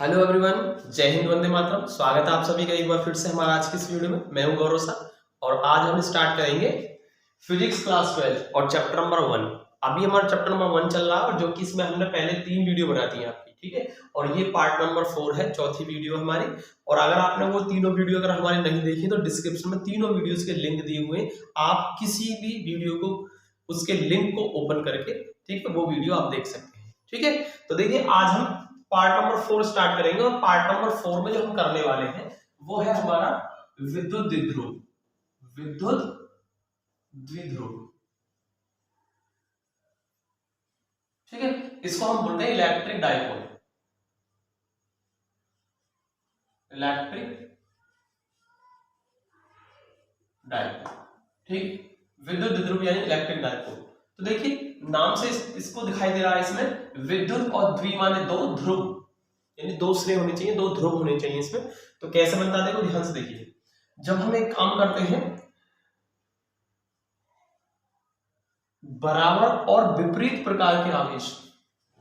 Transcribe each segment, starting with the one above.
Hello everyone, जय हिंद, वंदे मातरम। स्वागत है आप सभी का एक बार फिर से हमारा आज की इस वीडियो में। मैं हूं गौरव सा और आज हम स्टार्ट करेंगे फिजिक्स क्लास 12 और चैप्टर नंबर 1। अभी हमारा चैप्टर नंबर 1 चल रहा है और जो कि इसमें हमने पहले 3 वीडियो बना दी है आपकी, ठीक है। और ये पार्ट नंबर 4 है, चौथी वीडियो हमारी। और अगर आपने वो तीनों वीडियो अगर हमारी नहीं देखी तो डिस्क्रिप्शन में तीनों वीडियोज के लिंक दिए हुए हैं। आप किसी भी वीडियो को उसके लिंक को ओपन करके, ठीक है, वो वीडियो आप देख सकते हैं, ठीक है। तो देखिए आज हम पार्ट नंबर 4 स्टार्ट करेंगे और पार्ट नंबर 4 में जो हम करने वाले हैं वो है हमारा विद्युत द्विध्रुव। विद्युत द्विध्रुव, ठीक है। इसको हम बोलते हैं इलेक्ट्रिक डाइपोल। इलेक्ट्रिक डाइपोल, ठीक। विद्युत द्विध्रुव यानी इलेक्ट्रिक डाइपोल। तो देखिए नाम से इसको दिखाई दे रहा है इसमें विद्युत और द्वि माने दो, ध्रुव यानी दो सिरे होने चाहिए, दो ध्रुव होने चाहिए इसमें। तो कैसे बनता है देखो ध्यान से देखिए। जब हम एक काम करते हैं बराबर और विपरीत प्रकार के आवेश,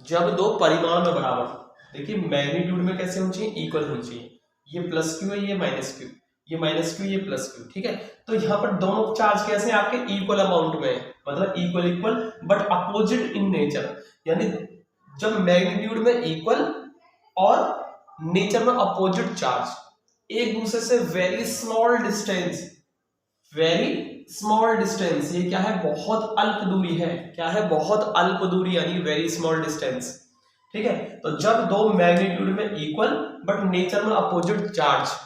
जब दो परिमाण में बराबर, देखिए मैग्नीट्यूड में कैसे होनी चाहिए, इक्वल होनी चाहिए। ये प्लस क्यू है, ये माइनस क्यू, ये माइनस क्यू, ये प्लस क्यू, ठीक है। तो यहाँ पर दोनों चार्ज कैसे हैं आपके, इक्वल अमाउंट में है, मतलब equal equal but opposite in nature. यानी जब मैग्नीट्यूड में इक्वल और नेचर में अपोजिट चार्ज, एक दूसरे से very small distance, very small distance, ये क्या है, बहुत अल्प दूरी है। क्या है, बहुत अल्प दूरी यानी वेरी स्मॉल डिस्टेंस, ठीक है। तो जब दो मैग्नीट्यूड में इक्वल बट नेचर में अपोजिट चार्ज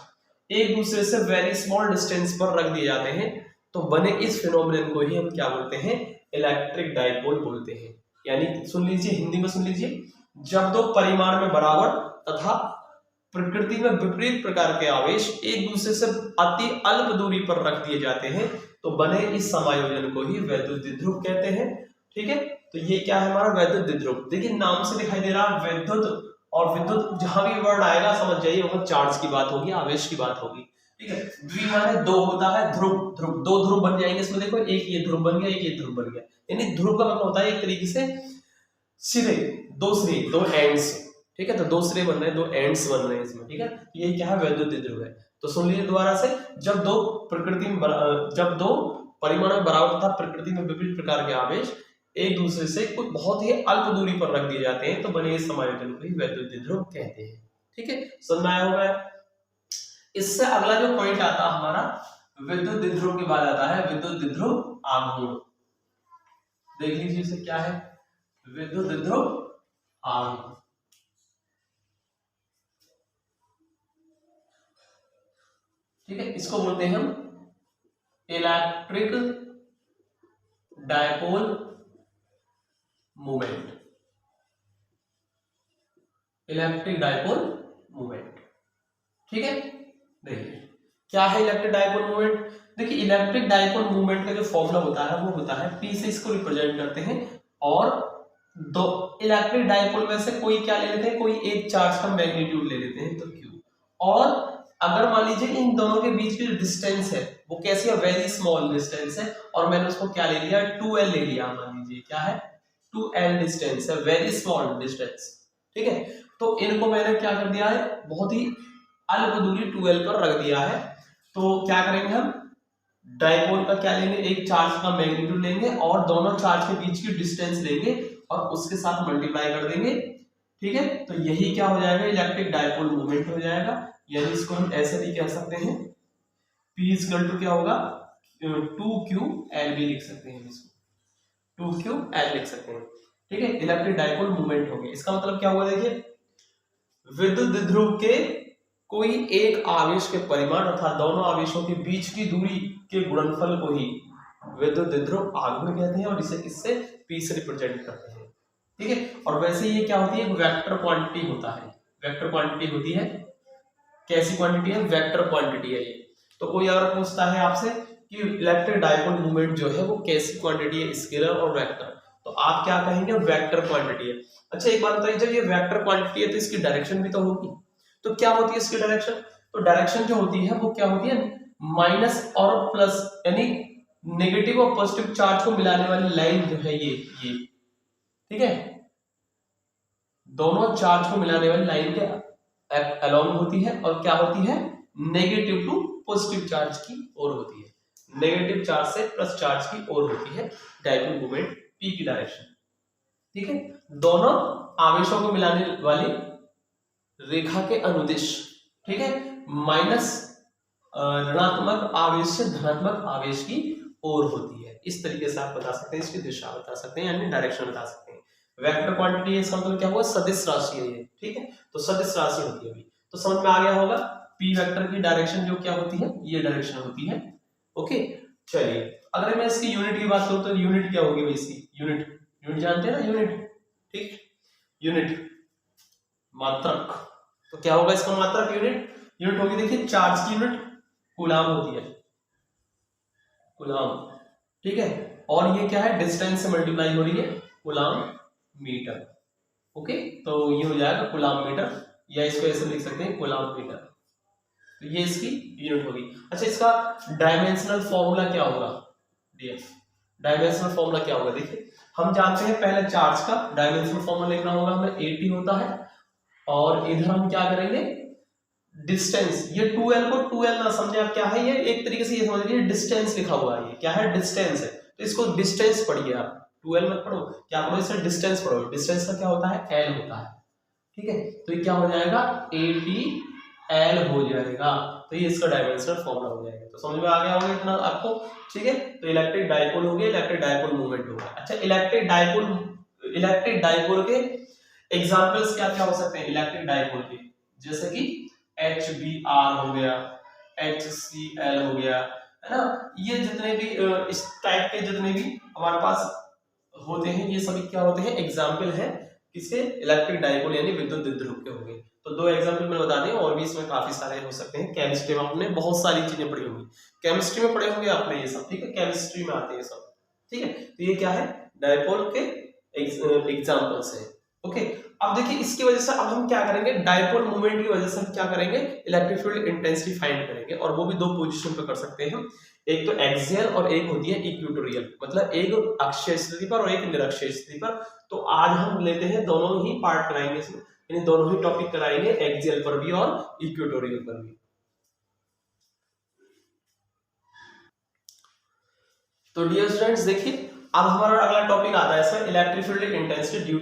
एक दूसरे से वेरी स्मॉल डिस्टेंस पर रख दिए जाते हैं तो बने इस फिनोमिनन को ही हम क्या बोलते हैं, इलेक्ट्रिक डाइपोल बोलते हैं। यानी सुन लीजिए, हिंदी में सुन लीजिए, जब दो परिमाण में बराबर तथा प्रकृति में विपरीत प्रकार के आवेश एक दूसरे से अति अल्प दूरी पर रख दिए जाते हैं तो बने इस समायोजन को ही वैद्युत द्विध्रुव कहते हैं, ठीक है। तो ये क्या है हमारा वैद्युत द्विध्रुव। देखिए नाम से दिखाई दे रहा है विद्युत, और विद्युत जहां भी वर्ड आएगा समझ जाइए वहां चार्ज की बात होगी, आवेश की बात होगी, ठीक है। द्वि माने दो होता है, ध्रुव ध्रुव दो ध्रुव बन जाएंगे इसमें। देखो एक ये ध्रुव बन गया, एक ये ध्रुव बन गया। यानी ध्रुव का मतलब होता है एक तरीके से सिरे, दो एंड्स, ठीक है। तो दो सिरे बन रहे हैं, दो एंड्स बन रहे हैं इसमें, ठीक है। ये क्या है, वैद्युत द्विध्रुव है। तो सुन लीजिए दोबारा से, जब दो जब दो परिमाण में बराबर तथा प्रकृति में विपरीत प्रकार के आवेश एक दूसरे से कुछ बहुत ही अल्प दूरी पर रख दिए जाते हैं तो बने इस समायोजन को ही वैद्युत द्विध्रुव कहते हैं, ठीक है। समझ में आया होगा। इससे अगला जो पॉइंट आता है हमारा विद्युत द्विध्रुव के बाद आता है विद्युत द्विध्रुव आघूर्ण। देख लीजिए इसे क्या है, विद्युत द्विध्रुव आघूर्ण, ठीक है। इसको बोलते हैं हम electric dipole movement. Electric dipole movement, ठीक है। देखिए क्या है इलेक्ट्रिक डायपोल मूवमेंट। देखिए इलेक्ट्रिक डायपोल मूवमेंट का जो फॉर्मूला होता है वो होता है P से इसको रिप्रेजेंट करते हैं और दो इलेक्ट्रिक डायपोल में से कोई क्या ले लेते हैं, कोई एक चार्ज का मैग्नीट्यूड ले लेते हैं तो Q। और अगर मान लीजिए इन दोनों के बीच की जो डिस्टेंस है वो कैसी है, वेरी स्मॉल डिस्टेंस है और मैंने उसको क्या ले लिया, 2L ले लिया। मान लीजिए क्या है, 2L डिस्टेंस है, वेरी स्मॉल डिस्टेंस, ठीक है। तो इनको मैंने क्या कर दिया है, बहुत ही अल्प दूरी 2L पर रख दिया है। तो क्या करेंगे हम, डायपोल का क्या लेंगे, एक चार्ज का मैग्नीट्यूड लेंगे और दोनों चार्ज के बीच की डिस्टेंस लेंगे और उसके साथ मल्टीप्लाई कर देंगे, ठीक है। तो यही क्या हो जाएगा, इलेक्ट्रिक डायपोल मूवमेंट हो जाएगा। यानी इसको हम ऐसे भी कह सकते हैं, P इक्वल टू क्या होगा, 2QL भी लिख सकते हैं, इसको 2QL लिख सकते हैं, ठीक है। इलेक्ट्रिक डायपोल मूवमेंट हो गया। इसका मतलब क्या हुआ, देखिए विद्युत द्विध्रुव के कोई एक आवेश के परिमाण तथा दोनों आवेशों के बीच की दूरी के गुणनफल को ही विद्युत द्विध्रुव आघूर्ण कहते हैं और इसे किससे, P से रिप्रेजेंट करते हैं, ठीक है। और वैसे ये क्या होती है, एक वेक्टर क्वांटिटी होता है, वेक्टर क्वांटिटी होती है। कैसी क्वांटिटी है, वेक्टर क्वांटिटी है ये। तो कोई अगर पूछता है आपसे कि इलेक्ट्रिक डायपोल मूवमेंट जो है वो कैसी क्वांटिटी है, स्केलर और वेक्टर, तो आप क्या कहेंगे, वेक्टर क्वांटिटी है। अच्छा एक बात बताइए, जब ये वेक्टर क्वांटिटी है तो इसकी डायरेक्शन भी तो होगी, तो क्या होती है इसकी डायरेक्शन, तो डायरेक्शन जो होती है वो क्या होती है, माइनस और प्लस, यानी नेगेटिव और पॉजिटिव चार्ज को मिलाने वाली लाइन जो है ये, ठीक है, दोनों चार्ज को मिलाने वाली लाइन क्या अलोंग होती है और क्या होती है, नेगेटिव टू पॉजिटिव चार्ज की ओर होती है, नेगेटिव चार्ज से प्लस चार्ज की ओर होती है डायपोल मोमेंट पी की डायरेक्शन। ठीक है, दोनों आवेशों को मिलाने वाली रेखा के अनुदिश, ठीक है, माइनस ऋणात्मक आवेश से धनात्मक आवेश की ओर होती है। इस तरीके से आप बता सकते हैं, इसकी दिशा बता सकते हैं, यानी डायरेक्शन बता सकते हैं। वेक्टर क्वांटिटी है, इसका मतलब क्या हुआ, सदिश राशि है ये, ठीक है, तो सदिश राशि होती है। अभी तो समझ में आ गया होगा पी वेक्टर की डायरेक्शन जो क्या होती है, ये डायरेक्शन होती है। ओके, चलिए अगर मैं इसकी यूनिट की बात करूं तो यूनिट क्या होगी भाई इसकी, यूनिट जानते हैं ना, यूनिट, ठीक, यूनिट मात्रक, तो क्या होगा इसका मात्रक, यूनिट होगी, देखिए चार्ज की यूनिट कूलाम होती है, कूलाम, ठीक है, और ये क्या है, डिस्टेंस से मल्टीप्लाई हो रही है, कूलाम मीटर। ओके, तो ये हो जाएगा कूलाम मीटर, या इसको ऐसे लिख सकते हैं कूलाम मीटर, तो ये इसकी यूनिट होगी। अच्छा, इसका डायमेंशनल फॉर्मूला क्या होगा, डायमेंशनल फॉर्मूला क्या होगा, देखिए हम जानते हैं पहले चार्ज का डायमेंशनल फॉर्मूला लिखना होगा हमें, 80 होता है, और इधर हम क्या करेंगे, डिस्टेंस, ये 2l को 2l ना समझे आप, क्या है ये, एक तरीके से ये समझ लीजिए डिस्टेंस लिखा हुआ है, ये क्या है, डिस्टेंस है, तो इसको डिस्टेंस पढ़िए आप, 2l मत पढ़ो, क्या पढ़ो, इसका डिस्टेंस पढ़ो, डिस्टेंस का क्या होता है, l होता है, ठीक है, तो ये क्या हो जाएगा, 80l हो जाएगा, तो ये इसका डायमेंशनल फॉर्मूला हो जाएगा। तो समझ में आ गया होगा इतना आपको, ठीक है, तो इलेक्ट्रिक डायपोल हो गया, इलेक्ट्रिक डायपोल मूवमेंट होगा। अच्छा, इलेक्ट्रिक डायपोल के एग्जांपल्स क्या क्या हो सकते हैं इलेक्ट्रिक डायपोल के, जैसे कि HBr हो गया, HCl हो गया, है ना, ये जितने भी इस टाइप के जितने भी हमारे पास होते हैं, ये सभी क्या होते हैं, एग्जाम्पल है किसके, इलेक्ट्रिक डायपोल यानी विद्युत द्विध्रुव के हो गए। तो दो एग्जाम्पल मैंने बता दिए, और भी इसमें काफी सारे हो सकते हैं। केमिस्ट्री में आपने बहुत सारी चीजें पढ़ी होंगी, केमिस्ट्री में पढ़े होंगे आपने ये सब, ठीक है, केमिस्ट्री में आते हैं सब, ठीक है, तो ये क्या है, डायपोल के एग्जाम्पल्स है। ओके, अब देखिए इसकी वजह से अब हम क्या करेंगे, डायपोल मोमेंट की वजह से हम क्या करेंगे, इलेक्ट्रिक फील्ड इंटेंसिटी फाइंड करेंगे, और वो भी दो पोजीशन पे कर सकते हैं, एक तो एक्सियल और एक होती है इक्वेटोरियल, मतलब एक अक्षीय स्थिति पर और एक निरक्षीय स्थिति पर। तो आज हम लेते हैं दोनों ही पार्ट कराएंगे इसमें, यानी दोनों ही टॉपिक कराएंगे, एक्सियल पर भी और इक्वेटोरियल पर भी। तो डियर स्टूडेंट्स देखिए, अब हमारा अगला टॉपिक आता है इसमें, electric field intensity due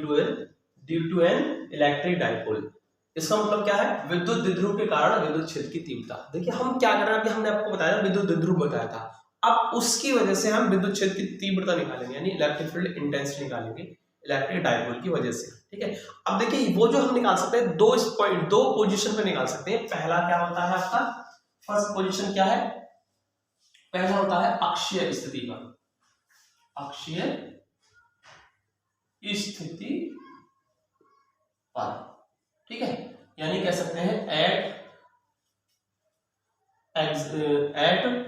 to an electric dipole. इसका मतलब क्या है, विद्युत द्विध्रुव के कारण विद्युत क्षेत्र की तीव्रता। देखिए हम क्या कर रहे हैं, अभी हमने आपको बताया विद्युत द्विध्रुव बताया था, अब उसकी वजह से हम विद्युत क्षेत्र की तीव्रता निकालेंगे, यानी इलेक्ट्रिक फील्ड इंटेंसिटी निकालेंगे इलेक्ट्रिक डायपोल की वजह से, ठीक है। अब देखिए वो जो हम निकाल सकते हैं, दो पोजीशन पे निकाल सकते हैं। पहला क्या होता है आपका, फर्स्ट पोजीशन क्या है, पहला होता है अक्षीय स्थिति पर, अक्षीय स्थिति पर, ठीक है, यानी कह सकते हैं एट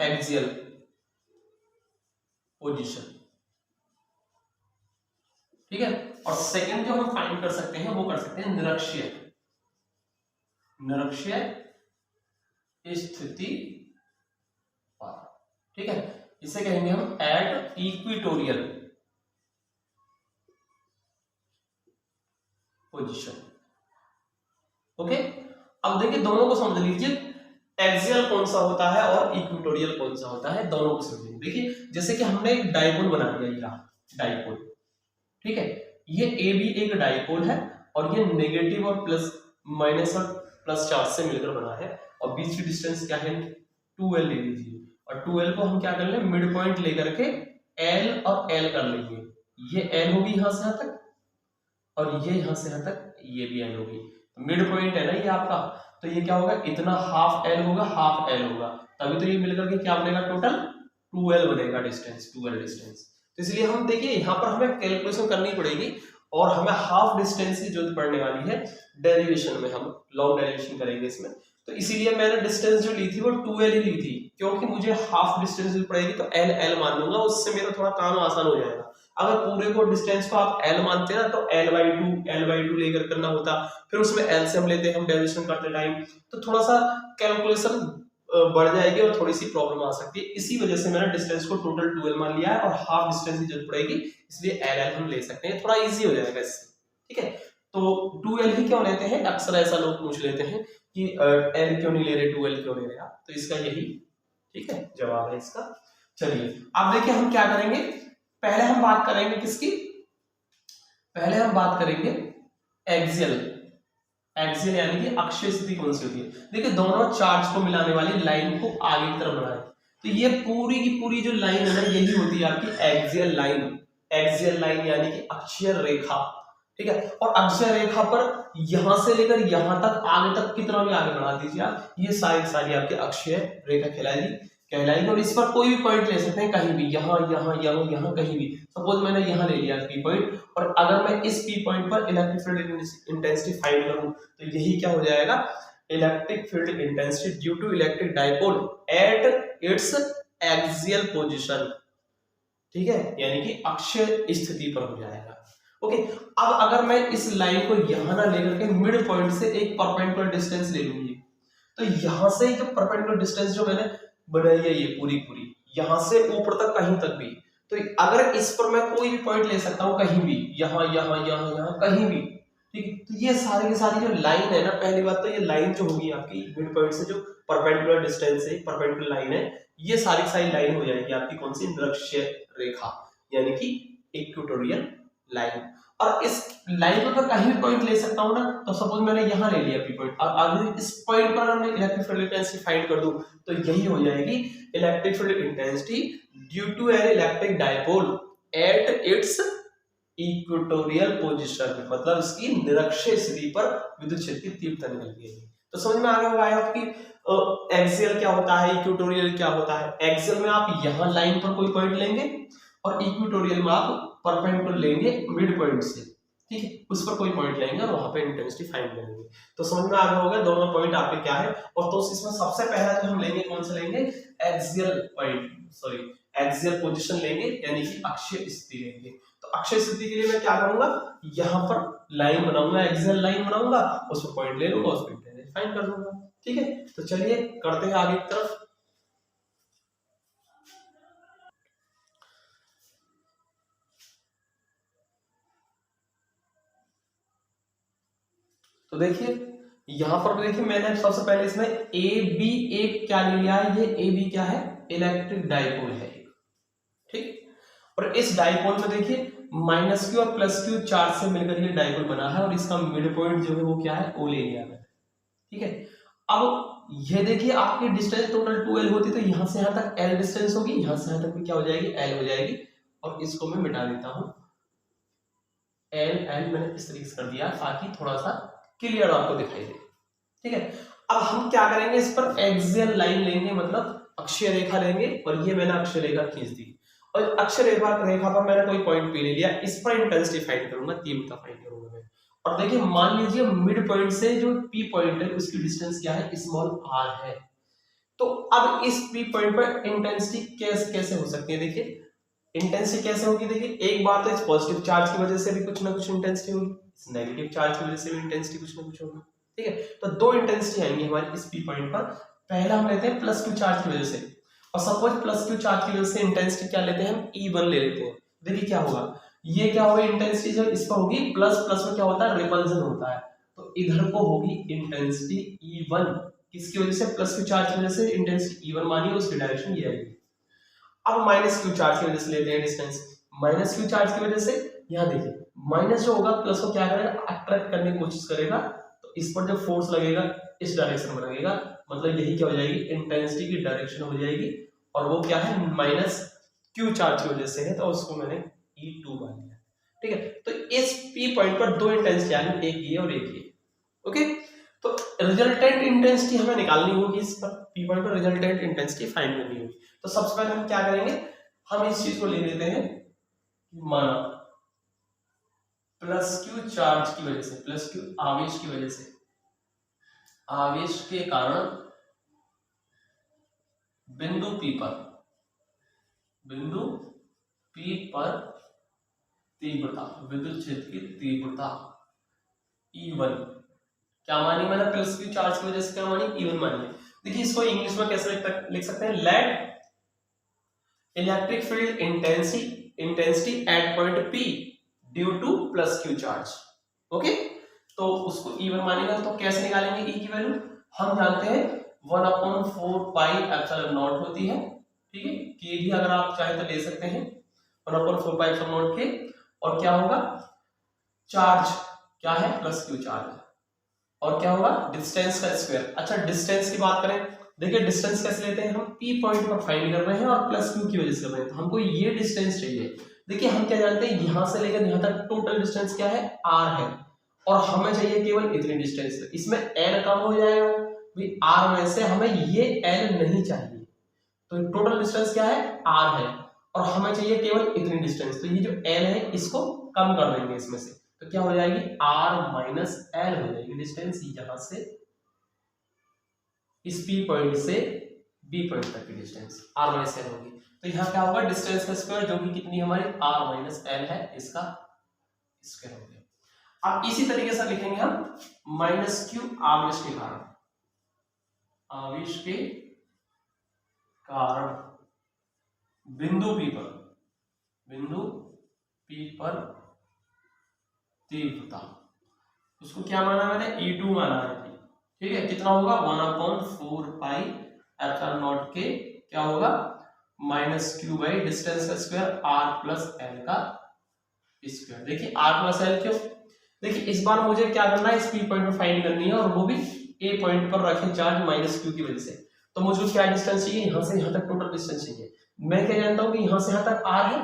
एक्सियल पोजीशन, ठीक है। और सेकंड जो हम फाइंड कर सकते हैं वो कर सकते हैं निरक्षीय स्थिति पर, ठीक है, इसे कहेंगे हम एट इक्वेटोरियल पोजीशन। ओके, अब देखिए दोनों को समझ लीजिए, एक्सियल कौन सा होता है और इक्वेटोरियल कौन सा होता है, दोनों को समझिए। देखिए जैसे कि हमने एक डायपोल बना दिया, ये डायपोल, ठीक है, ये ए भी एक डायपोल है, और ये नेगेटिव और प्लस माइनस और प्लस चार्ज से मिलकर बना है, और बीच की डिस्टेंस क्या है, 2l ले लीजिए, और 2l को हम क्या कर लें, मिड पॉइंट लेकर के l और l कर लेंगे, ये l होगी यहां से यहां तक, और ये यहां से यहां तक, ये भी l होगी, मिड पॉइंट है ना ये आपका, तो ये क्या होगा, इतना हाफ l होगा, हाफ l होगा, तभी तो ये मिलकर के क्या बनेगा, टोटल 2l बनेगा डिस्टेंस, 2l डिस्टेंस। तो इसलिए हम देखिए यहाँ पर हमें कैलकुलेशन करनी पड़ेगी, और हमें हाफ डिस्टेंस की जरूरत पड़ने वाली है डेरिवेशन में, हम लॉन्ग डेरिवेशन करेंगे इसमें। तो इसीलिए मैंने डिस्टेंस जो ली थी वो 2l ही ली थी, क्योंकि मुझे हाफ डिस्टेंस भी पड़ेगी तो l मान लूंगा, उससे मेरा थोड़ा काम आसान हो जाएगा। अगर पूरे को डिस्टेंस को आप l मानते हैं ना, तो l/2 लेकर करना होता, फिर उसमें l से हम लेते हैं हम डेरिवेशन करते टाइम, तो थोड़ा सा कैलकुलेशन बढ़ जाएगी और थोड़ी सी प्रॉब्लम आ सकती है। इसी वजह से मैंने डिस्टेंस को टोटल 2l मान लिया है, और हाफ डिस्टेंस की जरूरत पड़ेगी, इसलिए l हम ले सकते हैं, थोड़ा इजी हो जाएगा इससे, ठीक है। तो 2L ही क्यों लेते हैं, अक्सर ऐसा लोग पूछ लेते हैं कि L क्यों नहीं ले रहे, 2L क्यों ले रहे आप, तो इसका यही ठीक है जवाब है इसका। चलिए अब देखिए हम क्या करेंगे, पहले हम बात करेंगे किसकी, पहले हम बात करेंगे एक्सियल, एक्सियल यानी कि अक्षीय स्थिति कौन सी होती है। देखिए दोनों चार्ज को मिलाने वाली लाइन को आगे की तरफ बढ़ाएं, तो ये पूरी की पूरी जो लाइन है ना यही होती है आपकी एक्सियल लाइन, एक्सियल लाइन यानी कि अक्षीय रेखा, ठीक है। और अक्षीय रेखा पर यहां से लेकर यहां तक आगे तक कितना भी आगे बढ़ा दीजिए आप, ये सारी आपकी अक्षीय रेखा कहलाएगी। और इस पर कोई भी पॉइंट ले सकते हैं कहीं भी, यहाँ यहाँ यहाँ यहाँ कहीं भी। सपोज मैंने यहाँ ले लिया पी पॉइंट, और अगर मैं इस पी पॉइंट पर इलेक्ट्रिक फील्ड इंटेंसिटी फाइंड करूं तो यही क्या हो जाएगा, electric field intensity due to electric dipole at its axial position, ठीक है, यानी कि अक्षीय स्थिति पर हो जाएगा। ओके, अब अगर मैं इस लाइन को यहां ना लेकर के मिड पॉइंट से एक परपेंडिकुलर डिस्टेंस ले लूंगी, तो यहां से जो परपेंडिकुलर डिस्टेंस जो मैंने बनाई है ये पूरी यहां से ऊपर तक कहीं तक भी, तो अगर इस पर मैं कोई भी पॉइंट ले सकता हूं कहीं भी, यहाँ यहाँ यहाँ यहाँ कहीं भी, ठीक है। तो ये सारी की सारी जो लाइन है ना, पहली बात तो ये लाइन जो होगी आपकी मिड पॉइंट से जो परपेंडिकुलर डिस्टेंस है, परपेंडिकुलर लाइन है, ये सारी की सारी लाइन हो जाएगी आपकी कौन सी, निरक्षीय रेखा यानी कि इक्वेटोरियल लाइन। और इस लाइन पर कहीं भी पॉइंट ले सकता हूं ना, तो सपोज मैंने यहां ले लिया पी पॉइंट, और अगर इस पॉइंट पर हमने इलेक्ट्रिक फील्ड इंटेंसिटी फाइंड कर दूं तो यही हो जाएगी electric field intensity due to an electric dipole at its equatorial position, मतलब इसकी निरक्षीय स्थिति पर विद्युत क्षेत्र की तीव्रता निकल गई। तो समझ में आ गया होगा आपकी एक्सियल क्या होता है, इक्वेटोरियल क्या होता है। एक्सियल में आप यहां लाइन पर कोई पॉइंट लेंगे, और इक्वेटोरियल में आप परपेंडिकुलर लेंगे मिड पॉइंट से, ठीक है, उस पर कोई पॉइंट लेंगे और वहां पे इंटेंसिटी फाइंड करेंगे। तो समझ में आ गया होगा दोनों पॉइंट आपके क्या है। और तो इसमें सबसे पहला जो हम लेंगे कौन सा लेंगे, axial point, sorry axial position लेंगे यानी कि अक्षीय स्थिति लेंगे। तो अक्षीय स्थिति के लिए मैं क्या करूंगा, यहां पर लाइन बनाऊंगा, एक्सियल लाइन बनाऊंगा, उस पर पॉइंट ले लूंगा, उस पर इंटेंसिटी फाइंड कर दूंगा, ठीक है। तो चलिए करते हैं आगे की तरफ। तो देखिए यहां पर देखिए मैंने सबसे पहले इसमें ए बी एक क्या ले लिया है, ये ए बी क्या है, इलेक्ट्रिक डाइपोल है, ठीक। और इस डाइपोल में देखिए माइनस क्यू और प्लस क्यू चार्ज से मिलकर ये डाइपोल बना है, और इसका मिड पॉइंट जो है वो क्या है, ओ ले लिया मैंने, ठीक है। अब ये देखिए आपकी डिस्टेंस टोटल 2L होती, तो यहां से यहां तक L डिस्टेंस होगी, यहां से यहां तक भी क्या हो जाएगी, L हो जाएगी। और इसको मैं मिटा देता हूं, L मैंने इस तरीके से कर दिया ताकि थोड़ा सा क्लियर आपको दिखाई दे, ठीक है। अब हम क्या करेंगे, इस पर एक्सियल लाइन लेंगे, मतलब अक्षीय रेखा लेंगे, और ये मैंने अक्षीय रेखा खींच दी, और अक्षीय रेखा पर मैंने कोई पॉइंट पी ले लिया, इस पर इंटेंसिटी फाइंड करूंगा, तीव्रता फाइंड करूंगा मैं। और देखिए मान लीजिए मिड पॉइंट से जो पी पॉइंट है उसकी डिस्टेंस क्या है, स्मॉल r है। तो अब इस पी पॉइंट पर इंटेंसिटी कैसे हो सकती है, देखिए इंटेंसिटी कैसे होगी, देखिए एक बात है, इस पॉजिटिव चार्ज की वजह से भी कुछ ना कुछ इंटेंसिटी होगी, इस नेगेटिव चार्ज की वजह से भी इंटेंसिटी कुछ ना कुछ होगी, ठीक है। तो दो इंटेंसिटी आएंगी हमारी इस पी पॉइंट पर। पहला हम लेते हैं प्लस क्यू चार्ज की वजह से, और सपोज प्लस क्यू चार्ज की वजह से इंटेंसिटी क्या लेते हैं हम, E1 ले लेते हैं। देखिए क्या होगा, ये क्या होगा, इंटेंसिटी जब इस पर होगी, प्लस प्लस में क्या होता है, रिपल्जन होता है, तो इधर को होगी इंटेंसिटी E1, किसकी वजह से, प्लस क्यू चार्ज की वजह से इंटेंसिटी E1 मानिए, उसकी डायरेक्शन ये आएगी। अब माइनस क्यू चार्ज की वजह से लेते हैं डिस्टेंस, माइनस क्यू चार्ज की वजह से यहाँ देखिए माइनस जो होगा प्लस को क्या करेगा, अट्रैक्ट करने की कोशिश करेगा, तो इस पर जो फोर्स लगेगा इस डायरेक्शन में लगेगा, मतलब यही क्या हो जाएगी, इंटेंसिटी की डायरेक्शन हो जाएगी, और वो क्या है, माइनस क्यू चार्ज की वजह से है, तो उसको मैंने E2 मान लिया, ठीक है। तो इस P पॉइंट पर दो इंटेंसिटी आ गई, एक ये और एक ये, ओके। तो रिजल्टेंट इंटेंसिटी हमें निकालनी होगी, इस पर P पॉइंट पर रिजल्टेंट इंटेंसिटी फाइंड करनी होगी। तो सबसे पहले हम क्या करेंगे, हम इस चीज को ले लेते हैं, माना प्लस क्यू चार्ज की वजह से, प्लस क्यू आवेश की वजह से, आवेश के कारण बिंदु P पर तीव्रता, विद्युत क्षेत्र की तीव्रता E1 क्या मानी मैंने, प्लस क्यू चार्ज की वजह से क्या मानी, E1 मानी है। देखिए इसको इंग्लिश में कैसे लिख सकते हैं, let electric field intensity at point P due to plus Q charge, okay. तो उसको E1 मानेगा। तो कैसे निकालेंगे E की वैल्यू? हम जानते हैं 1/4 पाई एप्सिलॉन नॉट होती है, ठीक है। के भी अगर आप चाहे तो ले सकते हैं 1/4 पाई एप्सिलॉन नॉट के। और क्या होगा? चार्ज क्या है? प्लस क्यू चार्ज है। और क्या होगा? डिस्टेंस का स्क्वायर। अच्छा डिस्टेंस की बात करें, देखिए डिस्टेंस कैसे लेते हैं हम? पी पॉइंट पर फाइंड कर रहे हैं और प्लस क्यू की वजह से कर रहे हैं, तो हमको ये डिस्टेंस चाहिए। देखिए हम क्या जानते हैं, यहां से लेकर यहां तक टोटल डिस्टेंस क्या है? आर है, और हमें चाहिए केवल इतनी डिस्टेंस। इसमें एल कम हो जाएगा भाई, आर में से हमें ये एल नहीं चाहिए, तो टोटल डिस्टेंस क्या है? आर है, और हमें चाहिए केवल इतनी डिस्टेंस। तो ये जो एल है इसको कम कर देंगे इसमें से, तो क्या हो जाएगी? आर माइनस एल हो जाएगी डिस्टेंस यहां से इस पी पॉइंट से बी पॉइंट तक की डिस्टेंस आर माइनस एल होगी। तो यहाँ क्या होगा? डिस्टेंस का स्क्वायर, जो कि कितनी हमारी आर माइनस एल है, इसका स्क्वायर हो गया। अब इसी तरीके से लिखेंगे हम माइनस क्यू आवेश के कारण, आवेश के कारण बिंदु पी पर तीव्रता, उसको क्या माना मैंने? E2 माना है, ठीक है। कितना होगा? 1/4 पाई एप्सिलॉन नॉट के क्या होगा? माइनस क्यू बाई डिस्टेंस का स्क्वायर आर प्लस एल का स्क्वायर। देखिए आर प्लस एल क्यों? देखिए इस बार मुझे क्या करना है? इस पी पॉइंट पर फाइंड करनी है, और वो भी ए पॉइंट पर रखे चार्ज माइनस क्यू की वजह से। तो मुझे क्या डिस्टेंस चाहिए? यहां से यहां तक टोटल डिस्टेंस चाहिए। मैं क्या जानता हूं कि यहां से यहां तक आर है,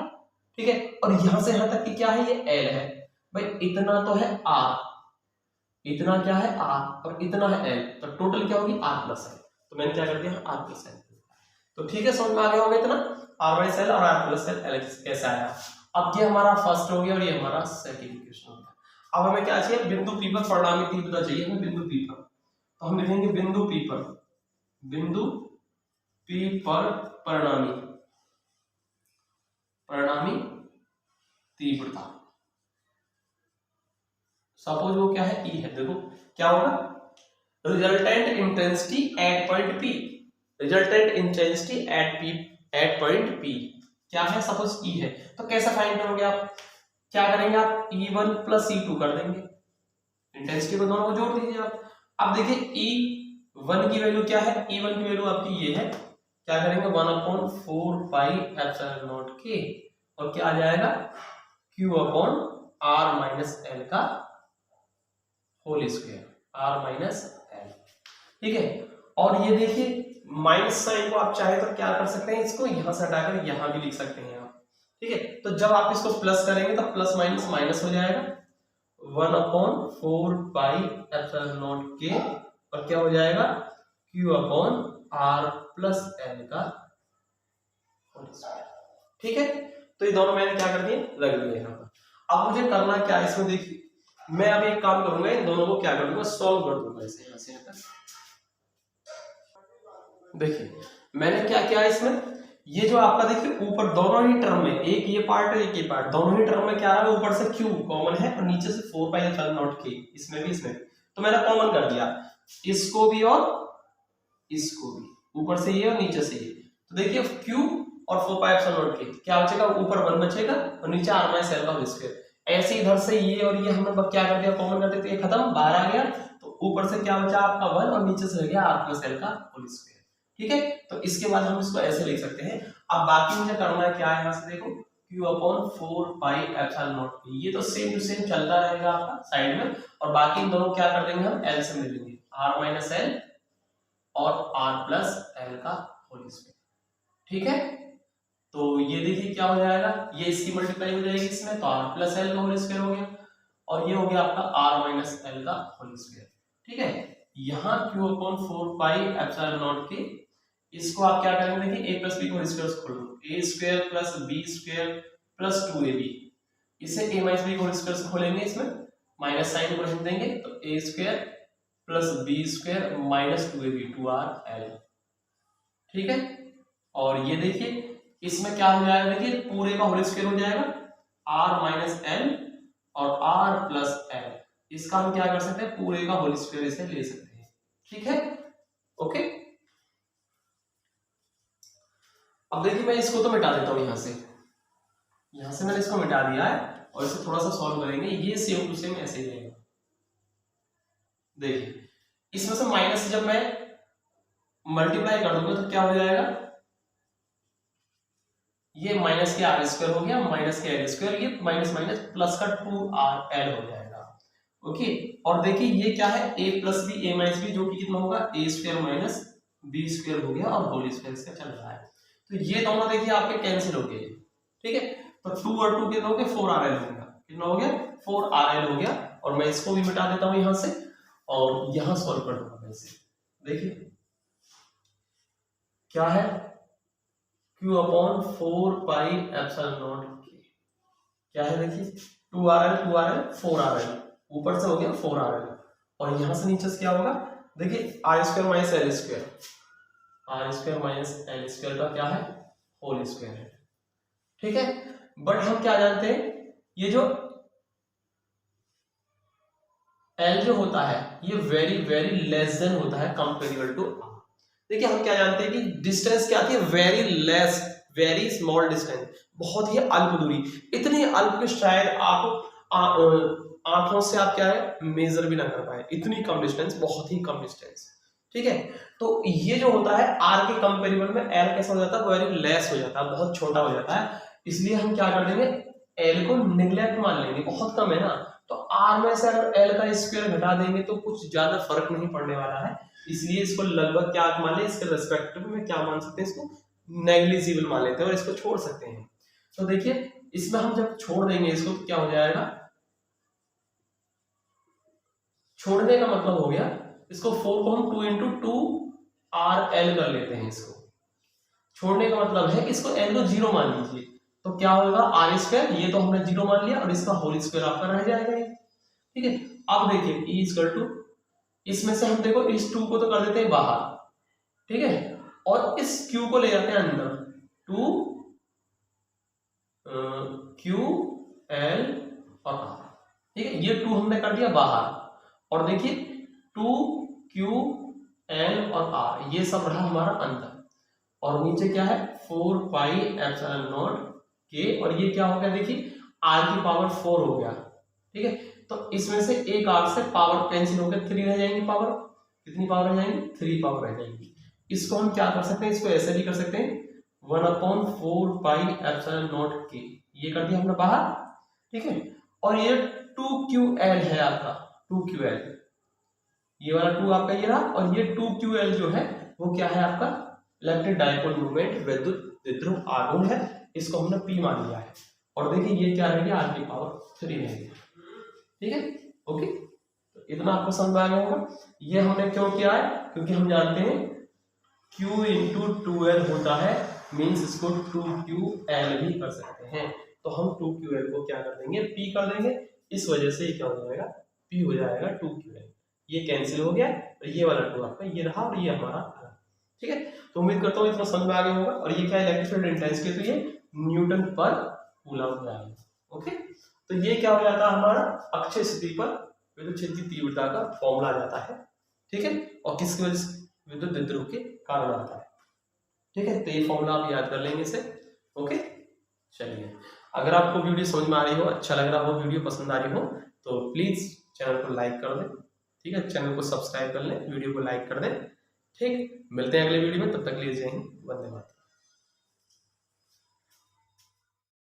ठीक है, और यहां से यहां तक की क्या है? ये एल है। भाई इतना तो है आर, इतना क्या है? आर, और इतना है एल, तो टोटल क्या होगी? R plus L. तो मैंने क्या कर दिया? R plus L. तो ठीक है, समझ में आ गया होगा इतना, आर माइनस एल और आर प्लस एल कैसे आया। अब ये हमारा फर्स्ट हो गया और ये हमारा सेकंड इक्वेशन हो गया। अब हमें क्या चाहिए? बिंदु पी पर परिणामी तीव्रता चाहिए हमें, बिंदु पी पर। तो हम लिखेंगे बिंदु पी पर परिणामी तीव्रता। सपोज वो क्या है? ई है। देखो क्या होगा? Resultant intensity at point P, resultant intensity at point P क्या है? सपोज ई है। तो कैसे फाइंड करोगे आप? क्या करेंगे आप? E1 प्लस E2 कर देंगे, इंटेंसिटी को दोनों को जोड़ दीजिए आप। अब देखिए E1 की वैल्यू क्या है? E1 की वैल्यू आपकी ये है, क्या करेंगे? 1/4 पाई एप्सिलॉन नॉट के, और क्या आ जाएगा? Q upon R minus L का whole square, R minus L, ठीक है। और ये देखिए माइनस साइन को आप चाहे तो क्या कर सकते हैं? इसको यहां से हटाकर यहां भी लिख सकते हैं आप, ठीक है। तो जब आप इसको प्लस करेंगे तो प्लस माइनस माइनस हो जाएगा, 1/4 पाई एप्सिलॉन नॉट के, और क्या हो जाएगा? Q upon R plus L का होल स्क्वायर, ठीक है। तो ये दोनों मैंने क्या कर दिए? रख दिए यहाँ पर। अब मुझे करना क्या है इसमें? देखिए मैं अभी एक काम करूंगा, इन दोनों को क्या कर दूंगा? सॉल्व कर दूंगा इसे यहाँ से यहाँ तक। देखिए मैंने क्या किया इसमें, ये जो आपका देखिए ऊपर दोनों ही टर्म में, एक ये पार्ट और एक ये पार्ट, दोनों ही टर्म में क्या रहा है? ऊपर से Q कॉमन है और नीचे से 4 पाई एप्सिलॉन नॉट के, इसमें भी इसमें भी। तो मैंने कॉमन कर दिया इसको भी और इसको भी, ऊपर से ये और नीचे से ये। तो देखिए Q और 4 पाई एप्सिलॉन नॉट के क्या बचेगा? ऊपर 1 बचेगा और नीचे R माइनस एल का होल स्क्वायर। ऐसे इधर से ये और ये हमने क्या कर दिया? कॉमन कर देते, ये खत्म, बाहर आ गया, तो ऊपर से क्या बचा आपका 1 और नीचे से हो गया R प्लस एल का होल स्क्वायर, ठीक है। तो इसके बाद हम इसको ऐसे लिख सकते हैं। अब बाकी मुझे करना है क्या है? यहाँ से देखो Q upon 4 pi epsilon not, ये तो सेम टू सेम चलता रहेगा आपका साइड में, और बाकी इन दोनों क्या कर देंगे? हम L से मिल लेंगे, R माइनस एल और R प्लस एल का होल स्क्वायर, ठीक है। तो ये देखिए क्या हो जाएगा? ये इसकी मल्टीप्लाई हो जाएगी इसमें, तो R प्लस एल का होल स्क्वायर हो गया, और ये हो गया आपका R माइनस एल का होल स्क्वायर, ठीक है। यहाँ Q upon 4 pi epsilon naught के, इसको आप क्या करेंगे? देखिए a प्लस बी को स्क्वायर खोल लो, a square plus B square plus 2ab, इसे a माइनस बी को स्क्वायर से खोलेंगे, इसमें माइनस साइन को रख देंगे, तो a square plus B square minus 2ab 2rl, ठीक है। और ये देखिए इसमें क्या हो जाएगा? देखिए पूरे का होल स्क्वायर हो जाएगा, r माइनस एल और r प्लस एल, इसका हम क्या कर सकते हैं? पूरे का होल स्क्वायर इसे ले सकते हैं, ठीक है, ओके। अब देखिए मैं इसको तो मिटा देता हूं, यहां से मैंने इसको मिटा दिया है, और इसे थोड़ा सा सॉल्व करेंगे, ये सेम टू सेम ऐसे ही रहेगा, देखिए इसमें से माइनस से जब मैं मल्टीप्लाई कर दूंगा तो क्या हो जाएगा, ये माइनस के आर स्क्वायर हो गया, माइनस के एल स्क्वायर, ये माइनस माइनस प्लस का 2rl हो जाएगा। ओके, और देखिए ये क्या है, a plus B A minus B, जो कि कितना होगा A square minus B square हो गया और होल स्क्वायर इसका चल रहा है। तो ये दोनों देखिए आपके कैंसिल हो गए, ठीक है। तो 2 और 2 कितना हो गया, 4rl हो गया, कितना हो गया 4rl हो गया। और मैं इसको भी मिटा देता हूं यहां से और यहां सॉल्व कर दूंगा वैसे। देखिए क्या है, q upon 4 pi epsilon not k, क्या है देखिए 2rl 4rl, ऊपर से हो गया 4rl और यहां से नीचे से क्या होगा, देखिए R square minus L square, R square minus L square का क्या है होल स्क्वायर है, ठीक है। बट हम क्या जानते हैं, ये जो L जो होता है ये वेरी वेरी लेस देन होता है कंपेरेबल टू R। देखिए हम क्या जानते हैं कि डिस्टेंस क्या आती है, very less, very small distance, बहुत ही अल्प दूरी, इतनी अल्प कि शायद आप आंखों से आप क्या है मेजर भी ना कर पाए, इतनी कम डिस्टेंस, बहुत ही कम डिस्टेंस, ठीक है। तो ये जो होता है R के कंपेरेबल में L कैसा हो जाता है, वेरी लेस हो जाता है, बहुत छोटा हो जाता है। इसलिए हम क्या कर देंगे, L को निगलेक्ट मान लेंगे, बहुत कम है ना, तो R में से अगर L का स्क्वायर घटा देंगे तो कुछ ज्यादा फर्क नहीं पड़ने वाला है। इसलिए इसको लगभग क्या मान लें, इसके रेस्पेक्टिव में क्या मान सकते हैं, इसको नेग्लिजिबल मान लेते हैं और इसको छोड़ सकते हैं। तो देखिए इसमें हम जब छोड़ देंगे इसको तो क्या हो जाएगा, छोड़ने का मतलब हो गया, इसको 4 को हम 2 इंटू 2rl कर लेते हैं। इसको छोड़ने का मतलब है कि इसको l को 0 मान लीजिए, तो क्या होगा आर स्क्वायर, ये तो हमने 0 मान लिया और इसका होल स्क्वायर आपका रह जाएगा, ठीक है। अब देखिए e इक्वल टू, इसमें से हम देखो इस 2 को तो कर देते हैं बाहर, ठीक है, और इस q को ले जाते हैं अंदर, 2 q l और r, ठीक है। ये 2 हमने कर दिया बाहर और देखिए 2 q l और r ये सब रहा हमारा अंदर, और नीचे क्या है 4 पाई एप्सिलॉन नॉट k, और ये क्या हो गया देखिए r की पावर 4 हो गया, ठीक है। तो इसमें से एक r से पावर कैंसिल होकर 3 रह जाएंगी, पावर कितनी पावर रह जाएंगी, 3 पावर रह जाएंगी। इसको हम क्या कर सकते हैं, इसको ऐसे भी कर सकते हैं 1/4 पाई एप्सिलॉन नॉट k, ये कर दिया हमने बाहर, ठीक है। और ये 2ql है आपका, 2ql, ये वाला 2 आपका ये रहा, और ये 2ql जो है वो क्या है आपका इलेक्ट्रिक डाइपोल मोमेंट, विद्युत द्विध्रुव आघूर्ण है, इसको हमने p मान लिया है। और देखिए ये क्या रहेगा, r की पावर 3 रहेगी, ठीक है। ओके, तो इतना आपको समझ में आ गया होगा। ये हमने क्यों किया है, क्योंकि हम जानते हैं q इंटू 2l होता है, मीन्स इसको 2ql भी कर सकते हैं, तो हम 2ql को क्या कर देंगे, p कर देंगे, इस वजह से क्या हो जाएगा p हो जाएगा 2ql, ये कैंसिल हो गया, तो ये वाला 2 आपका ये रहा और ये हमारा था, ठीक है। तो उम्मीद करता हूँ इतना समझ में आ गया होगा। और ये क्या है इलेक्ट्रिक फील्ड इंटेंसिटी, तो ये न्यूटन पर कूलम हो जाएगा, ओके। तो ये क्या हो जाता है हमारा अक्षय स्थिति पर विद्युत क्षेत्र की तीव्रता का फॉर्मूला आ जाता है, ठीक है, और किसकी वजह से, विद्युत द्विध्रुव के कारण आता है, ठीक है। तो ये फॉर्मूला आप याद कर लेंगे इसे, ओके। चलिए, अगर आपको वीडियो समझ में आ रही हो, अच्छा लग रहा हो, वीडियो पसंद आ रही हो, तो प्लीज चैनल को लाइक कर दें, ठीक है, चैनल को सब्सक्राइब कर लें, वीडियो को लाइक कर दें, ठीक। मिलते हैं अगले वीडियो में, तब तक के लिए जय हिंद, वंदे मातरम।